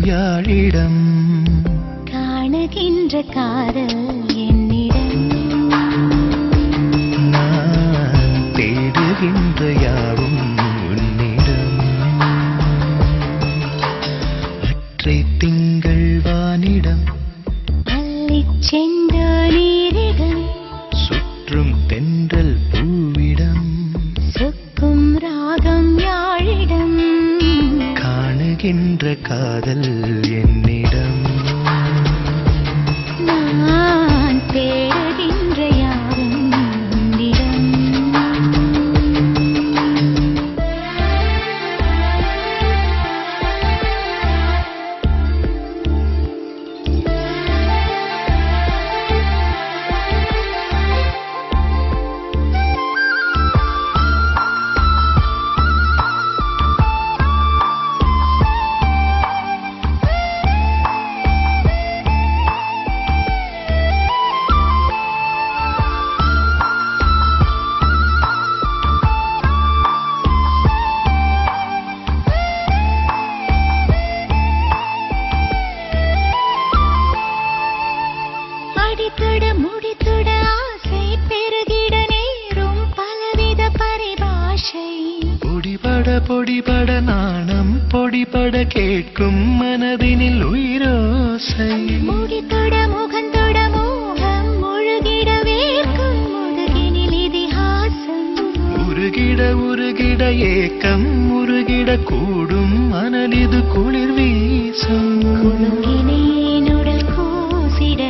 யாழிடம் காணுகின்ற காதல் என்னிடம் நான் தேடுகின்ற யாவும் உன்னிடம் அற்றை திங்கள் வானிடம் அள்ளிச் சென்ற நீரிடம் சுற்றும் தென்றல் பூவிடம் சொக்கும் ராகம் யாழிடம் காணுகின்ற காதல் என்னிடம் நான் தேடுகின்ற யாவும் உன்னிடம் அடித்தொட முடித்தொட ஆசை பெருகிட நேரும் பலவித பரிபாஷை பொடிபட நாணம் பொடிபட கேட்கும் மனதினில் உயிரோசை முடித்தொட முகந்தொட மோகம் முழுகிட வேர்க்கும் முதுகினில் இதிகாசம் உருகிட ஏக்கம் உருகிட கூடும் மனதிது குளிர் வீசும் குலுங்கினேன் உடல் கூசிட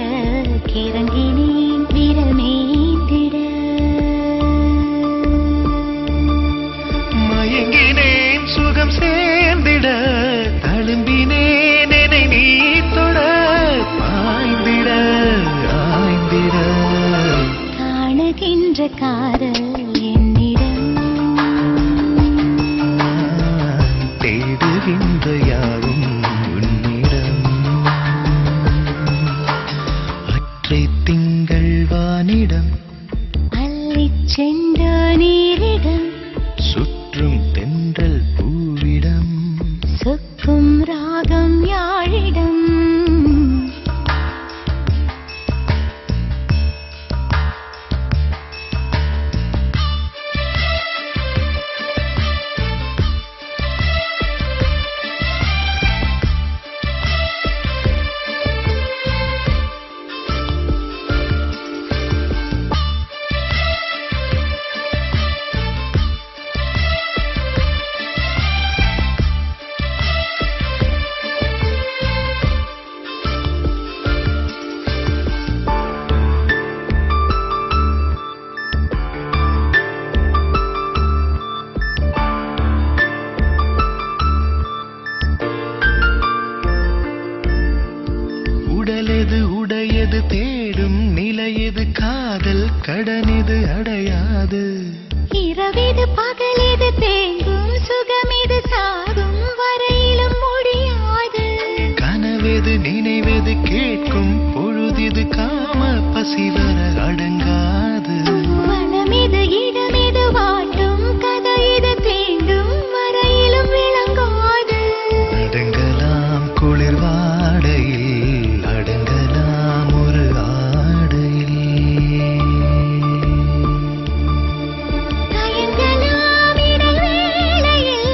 கிறங்கினேன் விரல் மேய்ந்திட மயங்கினேன் சுகம் சேர்ந்திட தழும்பினேன் என்னை நீ தொட பாய்ந்திட ஆய்ந்திட காணுகின்ற காதல் என்னிடம் நான் தேடுகின்ற யாவும் உன்னிடம் அற்றை திங்கள் வானிடம் அள்ளிச் சென்ற நீரிடம் சுற்றும் தென்றல் பூவிடம் சொக்கும் ராகம் யாழிடம் உடலெது உடையது தேடும் நிலையது காதல் கடனிது அடையாது இரவிது பகலிது தேங்கும் சுகமிது சாகும் வரையிலும் முடியாது கனவெது நினைவெது கேட்கும் பொழுதிது காம பசிவர அடங்காது வனமிது இடமிது வாட்டும் கதையிது தீண்டும் வரையிலும் விளங்காது அடங்கலாம் குளிர் வாடையில் அடங்கலாம் ஒரு ஆடையில் தயங்கலாம் இடைவேளையில்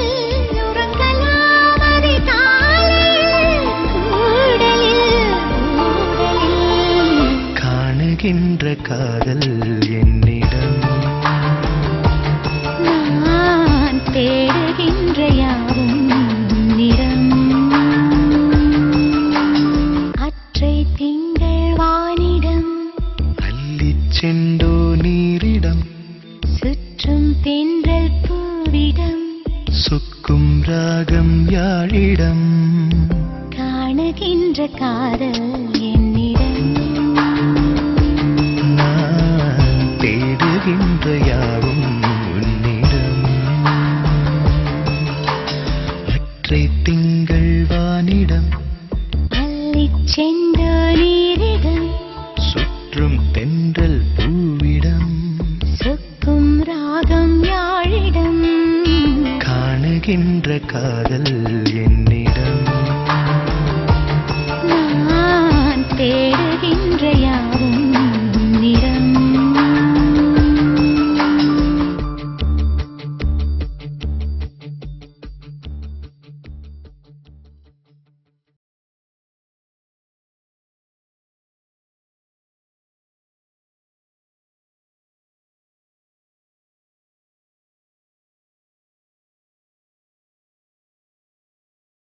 உறங்கலாம் அதிகாலையில் கூடலில் காணுகின்ற காதல் என்னிடம் நான் தேடுகின்ற யாவும் உன்னிடம் அற்றை திங்கள் வானிடம் அள்ளிச் செண்டோ நீரிடம் சுற்றும் தென்றல் பூவிடம் சொக்கும் ராகம் யாழிடம் காணுகின்ற காதல் என்னிடம் நான் தேடுகின்ற யாவும்